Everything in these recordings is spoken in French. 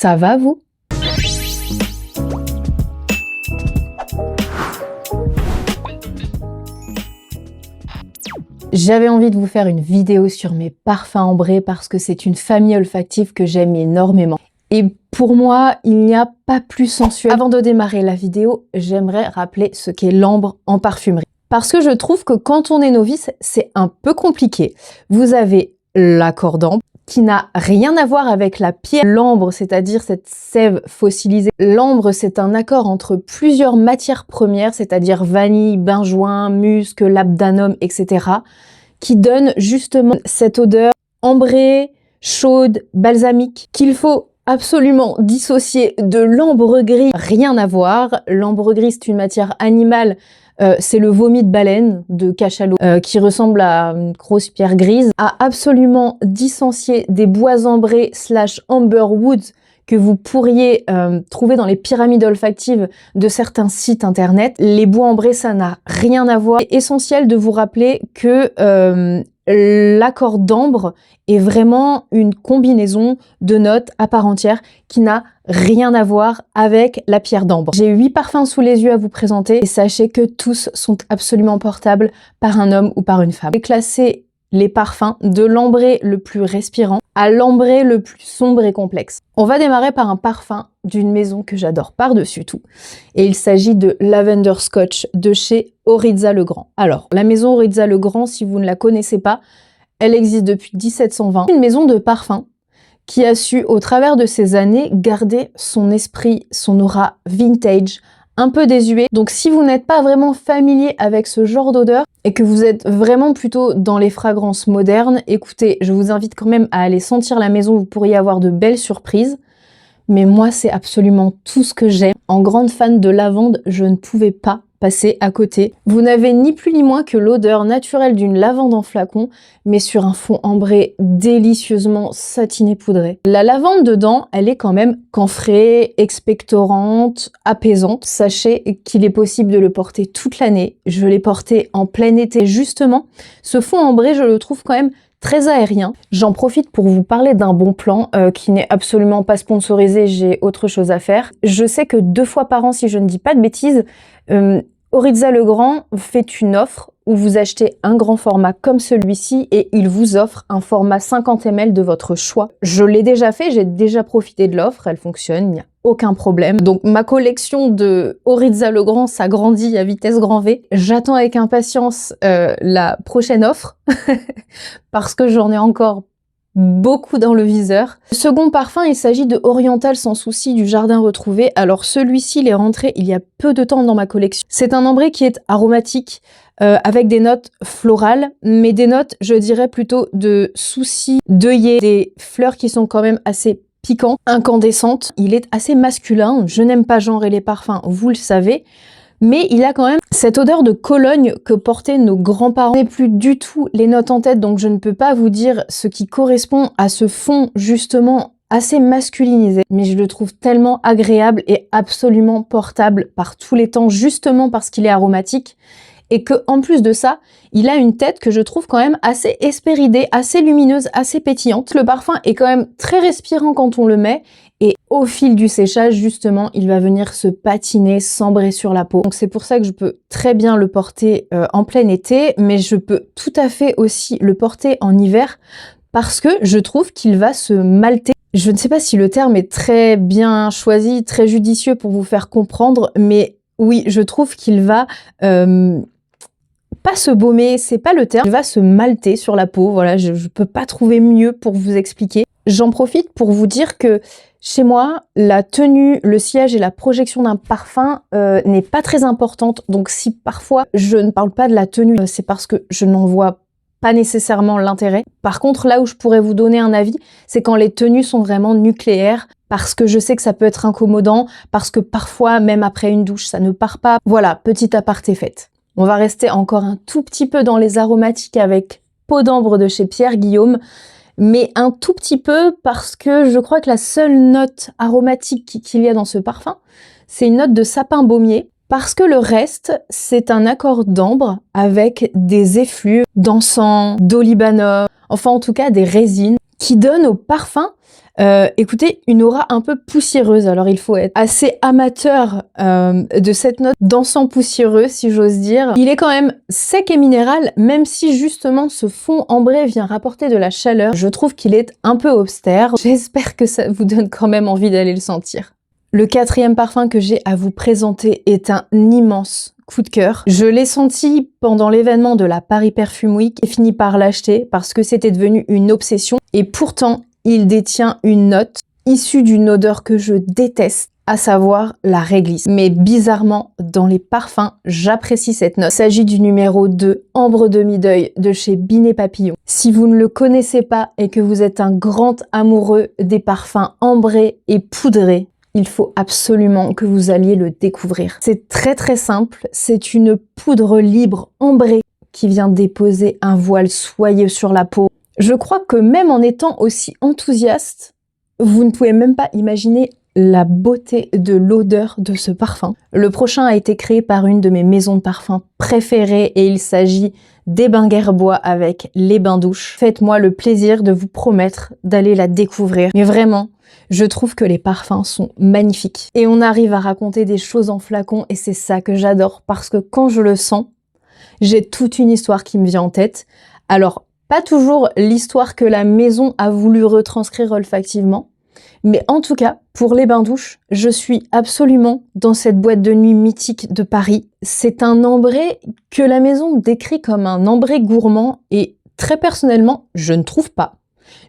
Ça va vous? J'avais envie de vous faire une vidéo sur mes parfums ambrés parce que c'est une famille olfactive que j'aime énormément. Et pour moi, il n'y a pas plus sensuel. Avant de démarrer la vidéo, j'aimerais rappeler ce qu'est l'ambre en parfumerie. Parce que je trouve que quand on est novice, c'est un peu compliqué. Vous avez l'accord d'ambre qui n'a rien à voir avec la pierre. L'ambre, c'est-à-dire cette sève fossilisée. L'ambre, c'est un accord entre plusieurs matières premières, c'est-à-dire vanille, benjoin, musc, labdanum, etc., qui donne justement cette odeur ambrée, chaude, balsamique, qu'il faut absolument dissocier de l'ambre gris. Rien à voir. L'ambre gris, c'est une matière animale. C'est le vomi de baleine de cachalot qui ressemble à une grosse pierre grise. À absolument dissocier des bois ambrés / amber woods que vous pourriez trouver dans les pyramides olfactives de certains sites internet. Les bois ambrés, ça n'a rien à voir. C'est essentiel de vous rappeler que l'accord d'ambre est vraiment une combinaison de notes à part entière qui n'a rien à voir avec la pierre d'ambre. J'ai 8 parfums sous les yeux à vous présenter et sachez que tous sont absolument portables par un homme ou par une femme. J'ai classé les parfums de l'ambré le plus respirant à l'ambré le plus sombre et complexe. On va démarrer par un parfum d'une maison que j'adore par-dessus tout. Et il s'agit de Lavender Scotch de chez Oryza Le Grand. Alors, la maison Oryza Le Grand, si vous ne la connaissez pas, elle existe depuis 1720. Une maison de parfum qui a su, au travers de ces années, garder son esprit, son aura vintage, un peu désuet. Donc si vous n'êtes pas vraiment familier avec ce genre d'odeur et que vous êtes vraiment plutôt dans les fragrances modernes, écoutez, je vous invite quand même à aller sentir la maison, vous pourriez avoir de belles surprises. Mais moi, c'est absolument tout ce que j'aime. En grande fan de lavande, je ne pouvais pas passer à côté. Vous n'avez ni plus ni moins que l'odeur naturelle d'une lavande en flacon, mais sur un fond ambré délicieusement satiné poudré. La lavande dedans, elle est quand même camphrée, expectorante, apaisante. Sachez qu'il est possible de le porter toute l'année. Je l'ai porté en plein été. Justement, ce fond ambré, je le trouve quand même très aérien. J'en profite pour vous parler d'un bon plan qui n'est absolument pas sponsorisé, j'ai autre chose à faire. Je sais que 2 fois par an, si je ne dis pas de bêtises, Oryza Le Grand fait une offre où vous achetez un grand format comme celui-ci et il vous offre un format 50 ml de votre choix. Je l'ai déjà fait, j'ai déjà profité de l'offre, elle fonctionne, il n'y a aucun problème. Donc ma collection de Oryza Le Grand s'agrandit à vitesse grand V. J'attends avec impatience la prochaine offre parce que j'en ai encore beaucoup dans le viseur. Le second parfum, il s'agit de Oriental Sans Souci du Jardin Retrouvé. Alors celui-ci, il est rentré il y a peu de temps dans ma collection. C'est un ambré qui est aromatique avec des notes florales, mais des notes, je dirais plutôt de souci, d'œillet, des fleurs qui sont quand même assez piquantes, incandescentes. Il est assez masculin. Je n'aime pas genrer les parfums, vous le savez. Mais il a quand même cette odeur de Cologne que portaient nos grands-parents. Je n'ai plus du tout les notes en tête, donc je ne peux pas vous dire ce qui correspond à ce fond justement assez masculinisé. Mais je le trouve tellement agréable et absolument portable par tous les temps, justement parce qu'il est aromatique. Et que en plus de ça, il a une tête que je trouve quand même assez hespéridée, assez lumineuse, assez pétillante. Le parfum est quand même très respirant quand on le met. Et au fil du séchage, justement, il va venir se patiner, s'embrer sur la peau. Donc c'est pour ça que je peux très bien le porter en plein été, mais je peux tout à fait aussi le porter en hiver parce que je trouve qu'il va se malter. Je ne sais pas si le terme est très bien choisi, très judicieux pour vous faire comprendre, mais oui, je trouve qu'il va pas se baumer, c'est pas le terme, il va se malter sur la peau. Voilà, je peux pas trouver mieux pour vous expliquer. J'en profite pour vous dire que chez moi, la tenue, le sillage et la projection d'un parfum n'est pas très importante. Donc si parfois je ne parle pas de la tenue, c'est parce que je n'en vois pas nécessairement l'intérêt. Par contre, là où je pourrais vous donner un avis, c'est quand les tenues sont vraiment nucléaires, parce que je sais que ça peut être incommodant, parce que parfois, même après une douche, ça ne part pas. Voilà, petit aparté fait. On va rester encore un tout petit peu dans les aromatiques avec Peau d'ambre de chez Pierre Guillaume. Mais un tout petit peu parce que je crois que la seule note aromatique qu'il y a dans ce parfum, c'est une note de sapin baumier. Parce que le reste, c'est un accord d'ambre avec des effluves d'encens, d'olibanum, enfin en tout cas des résines qui donne au parfum, écoutez, une aura un peu poussiéreuse. Alors il faut être assez amateur de cette note d'encens poussiéreux, si j'ose dire. Il est quand même sec et minéral, même si justement ce fond ambré vient rapporter de la chaleur. Je trouve qu'il est un peu austère. J'espère que ça vous donne quand même envie d'aller le sentir. Le quatrième parfum que j'ai à vous présenter est un immense coup de cœur. Je l'ai senti pendant l'événement de la Paris Perfume Week et fini par l'acheter parce que c'était devenu une obsession. Et pourtant, il détient une note issue d'une odeur que je déteste, à savoir la réglisse. Mais bizarrement, dans les parfums, j'apprécie cette note. Il s'agit du numéro 2, Ambre demi-deuil de chez Binet Papillon. Si vous ne le connaissez pas et que vous êtes un grand amoureux des parfums ambrés et poudrés, il faut absolument que vous alliez le découvrir. C'est très très simple, c'est une poudre libre ambrée qui vient déposer un voile soyeux sur la peau. Je crois que même en étant aussi enthousiaste, vous ne pouvez même pas imaginer la beauté de l'odeur de ce parfum. Le prochain a été créé par une de mes maisons de parfums préférées et il s'agit des Bains Guerbois avec les bains douches. Faites-moi le plaisir de vous promettre d'aller la découvrir. Mais vraiment, je trouve que les parfums sont magnifiques. Et on arrive à raconter des choses en flacon et c'est ça que j'adore parce que quand je le sens, j'ai toute une histoire qui me vient en tête. Alors, pas toujours l'histoire que la maison a voulu retranscrire olfactivement, mais en tout cas, pour les bains douches, je suis absolument dans cette boîte de nuit mythique de Paris. C'est un ambré que la maison décrit comme un ambré gourmand et très personnellement, je ne trouve pas.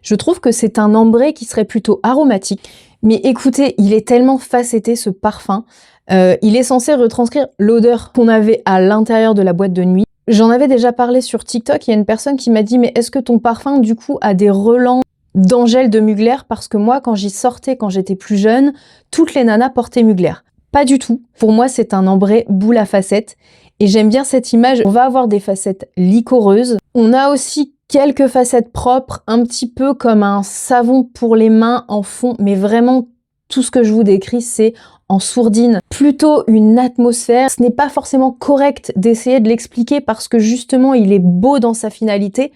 Je trouve que c'est un ambré qui serait plutôt aromatique. Mais écoutez, il est tellement facetté ce parfum. Il est censé retranscrire l'odeur qu'on avait à l'intérieur de la boîte de nuit. J'en avais déjà parlé sur TikTok, il y a une personne qui m'a dit « Mais est-ce que ton parfum, du coup, a des relents d'Angèle de Mugler ?» Parce que moi, quand j'y sortais, quand j'étais plus jeune, toutes les nanas portaient Mugler. Pas du tout. Pour moi, c'est un ambré boule à facettes. Et j'aime bien cette image. On va avoir des facettes liquoreuses. On a aussi quelques facettes propres, un petit peu comme un savon pour les mains en fond. Mais vraiment, tout ce que je vous décris, c'est en sourdine, plutôt une atmosphère. Ce n'est pas forcément correct d'essayer de l'expliquer parce que justement il est beau dans sa finalité,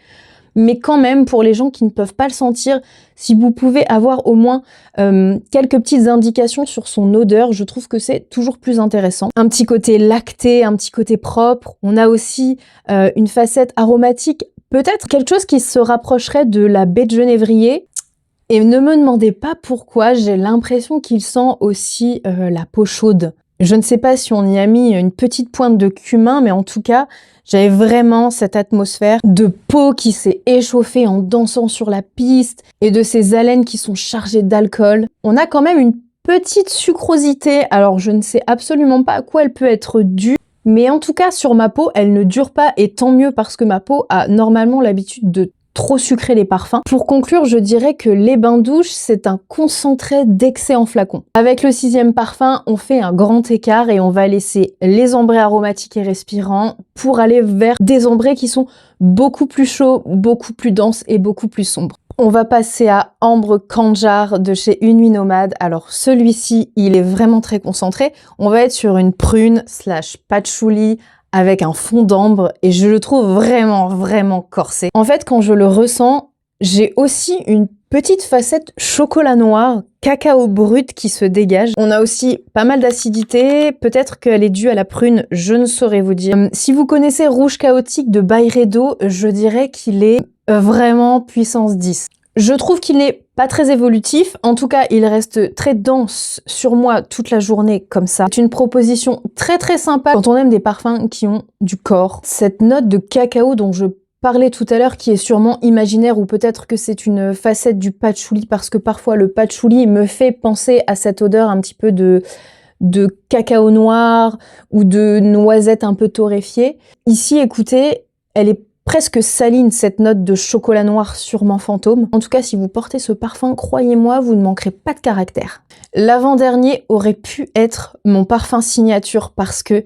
mais quand même pour les gens qui ne peuvent pas le sentir, si vous pouvez avoir au moins quelques petites indications sur son odeur, je trouve que c'est toujours plus intéressant. Un petit côté lacté, un petit côté propre, on a aussi une facette aromatique, peut-être quelque chose qui se rapprocherait de la baie de genévrier. Et ne me demandez pas pourquoi, j'ai l'impression qu'il sent aussi la peau chaude. Je ne sais pas si on y a mis une petite pointe de cumin, mais en tout cas, j'avais vraiment cette atmosphère de peau qui s'est échauffée en dansant sur la piste et de ces haleines qui sont chargées d'alcool. On a quand même une petite sucrosité, alors je ne sais absolument pas à quoi elle peut être due, mais en tout cas, sur ma peau, elle ne dure pas et tant mieux parce que ma peau a normalement l'habitude de trop sucré les parfums. Pour conclure, je dirais que les bains douches, c'est un concentré d'excès en flacon. Avec le 6e parfum, on fait un grand écart et on va laisser les ambrés aromatiques et respirants pour aller vers des ambrés qui sont beaucoup plus chauds, beaucoup plus denses et beaucoup plus sombres. On va passer à Ambre Kandjar de chez Une Nuit Nomade. Alors celui-ci, il est vraiment très concentré. On va être sur une prune / patchouli avec un fond d'ambre et je le trouve vraiment corsé. En fait, quand je le ressens, j'ai aussi une petite facette chocolat noir, cacao brut qui se dégage. On a aussi pas mal d'acidité, peut-être qu'elle est due à la prune, je ne saurais vous dire. Si vous connaissez Rouge Chaotique de Byredo, je dirais qu'il est vraiment puissance 10. Je trouve qu'il n'est pas très évolutif, en tout cas il reste très dense sur moi toute la journée comme ça. C'est une proposition très sympa quand on aime des parfums qui ont du corps. Cette note de cacao dont je parlais tout à l'heure qui est sûrement imaginaire ou peut-être que c'est une facette du patchouli parce que parfois le patchouli me fait penser à cette odeur un petit peu de cacao noir ou de noisette un peu torréfiée. Ici, écoutez, elle est presque saline, cette note de chocolat noir sûrement fantôme. En tout cas, si vous portez ce parfum, croyez-moi, vous ne manquerez pas de caractère. L'avant-dernier aurait pu être mon parfum signature parce que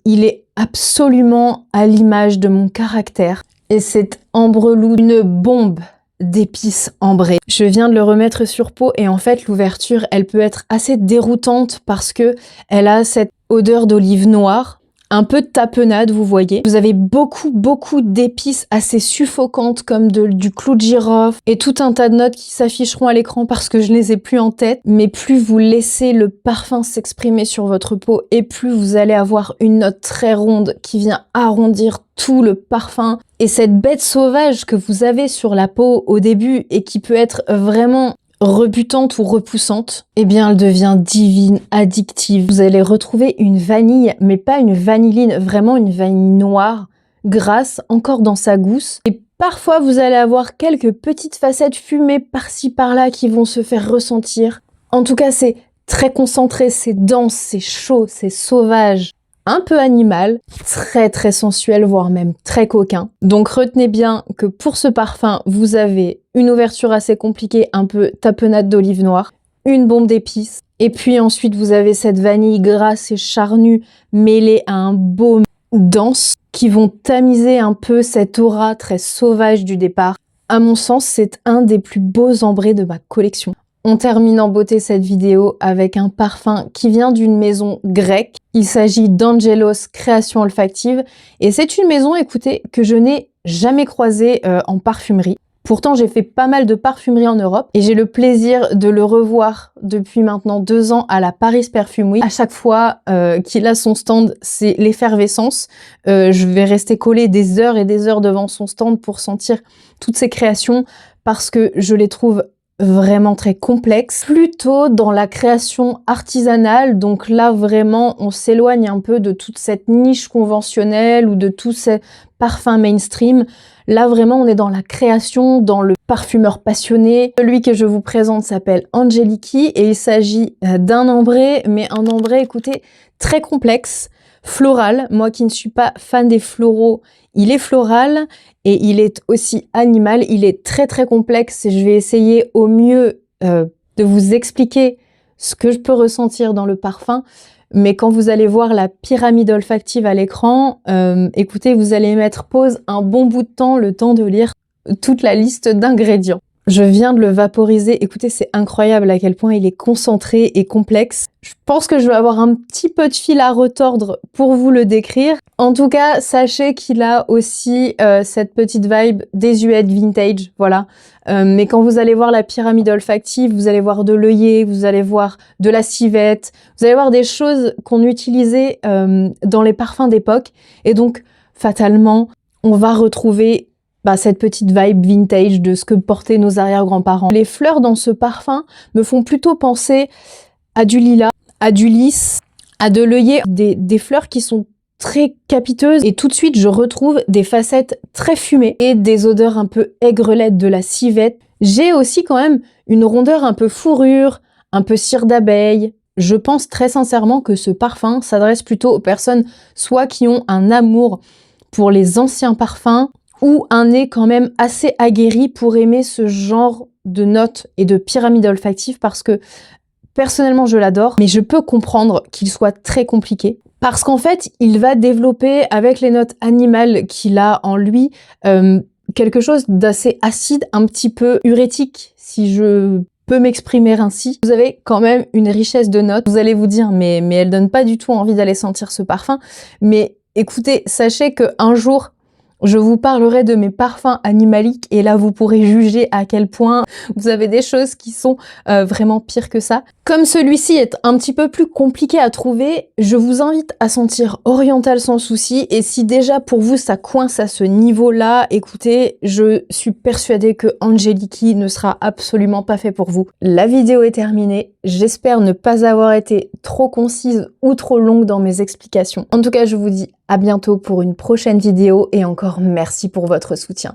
il est absolument à l'image de mon caractère. Et c'est Ambrelou, une bombe d'épices ambrées. Je viens de le remettre sur peau et en fait, l'ouverture, elle peut être assez déroutante parce que elle a cette odeur d'olive noire. un peu de tapenade, vous voyez. Vous avez beaucoup d'épices assez suffocantes comme du clou de girofle et tout un tas de notes qui s'afficheront à l'écran parce que je les ai plus en tête. Mais plus vous laissez le parfum s'exprimer sur votre peau et plus vous allez avoir une note très ronde qui vient arrondir tout le parfum. Et cette bête sauvage que vous avez sur la peau au début et qui peut être vraiment rebutante ou repoussante, eh bien elle devient divine, addictive. Vous allez retrouver une vanille, mais pas une vanilline, vraiment une vanille noire, grasse, encore dans sa gousse. Et parfois vous allez avoir quelques petites facettes fumées par-ci par-là qui vont se faire ressentir. En tout cas, c'est très concentré, c'est dense, c'est chaud, c'est sauvage. Un peu animal, très sensuel, voire même très coquin. Donc retenez bien que pour ce parfum, vous avez une ouverture assez compliquée, un peu tapenade d'olive noire, une bombe d'épices, et puis ensuite vous avez cette vanille grasse et charnue mêlée à un baume dense qui vont tamiser un peu cette aura très sauvage du départ. À mon sens, c'est un des plus beaux ambrés de ma collection. On termine en beauté cette vidéo avec un parfum qui vient d'une maison grecque. Il s'agit d'Angelos Création Olfactive et c'est une maison, écoutez, que je n'ai jamais croisée en parfumerie. Pourtant, j'ai fait pas mal de parfumerie en Europe et j'ai le plaisir de le revoir depuis maintenant 2 ans à la Paris Perfume Week. À chaque fois qu'il a son stand, c'est l'effervescence. Je vais rester collée des heures et des heures devant son stand pour sentir toutes ses créations parce que je les trouve vraiment très complexe, plutôt dans la création artisanale. Donc là vraiment on s'éloigne un peu de toute cette niche conventionnelle ou de tous ces parfums mainstream. Là vraiment on est dans la création, dans le parfumeur passionné. Celui que je vous présente s'appelle Angeliki et il s'agit d'un ambré, mais un ambré, écoutez, très complexe, floral. Moi qui ne suis pas fan des floraux, il est floral et il est aussi animal. Il est très complexe et je vais essayer au mieux de vous expliquer ce que je peux ressentir dans le parfum. Mais quand vous allez voir la pyramide olfactive à l'écran, écoutez, vous allez mettre pause un bon bout de temps, le temps de lire toute la liste d'ingrédients. Je viens de le vaporiser. Écoutez, c'est incroyable à quel point il est concentré et complexe. Je pense que je vais avoir un petit peu de fil à retordre pour vous le décrire. En tout cas, sachez qu'il a aussi cette petite vibe désuète vintage, voilà. Mais quand vous allez voir la pyramide olfactive, vous allez voir de l'œillet, vous allez voir de la civette, vous allez voir des choses qu'on utilisait dans les parfums d'époque. Et donc, fatalement, on va retrouver cette petite vibe vintage de ce que portaient nos arrière-grands-parents. Les fleurs dans ce parfum me font plutôt penser à du lilas, à du lys, à de l'œillet, des fleurs qui sont très capiteuses et tout de suite je retrouve des facettes très fumées et des odeurs un peu aigrelettes de la civette. J'ai aussi quand même une rondeur un peu fourrure, un peu cire d'abeille. Je pense très sincèrement que ce parfum s'adresse plutôt aux personnes soit qui ont un amour pour les anciens parfums ou un nez quand même assez aguerri pour aimer ce genre de notes et de pyramide olfactive parce que personnellement je l'adore, mais je peux comprendre qu'il soit très compliqué parce qu'en fait il va développer avec les notes animales qu'il a en lui quelque chose d'assez acide, un petit peu urétique si je peux m'exprimer ainsi. Vous avez quand même une richesse de notes. Vous allez vous dire mais elle donne pas du tout envie d'aller sentir ce parfum, mais écoutez, sachez qu'un jour je vous parlerai de mes parfums animaliques et là vous pourrez juger à quel point vous avez des choses qui sont vraiment pires que ça. Comme celui-ci est un petit peu plus compliqué à trouver, je vous invite à sentir Oriental sans souci et si déjà pour vous ça coince à ce niveau-là, écoutez, je suis persuadée que Angeliki ne sera absolument pas fait pour vous. La vidéo est terminée, j'espère ne pas avoir été trop concise ou trop longue dans mes explications. En tout cas, je vous dis à bientôt pour une prochaine vidéo et encore merci pour votre soutien.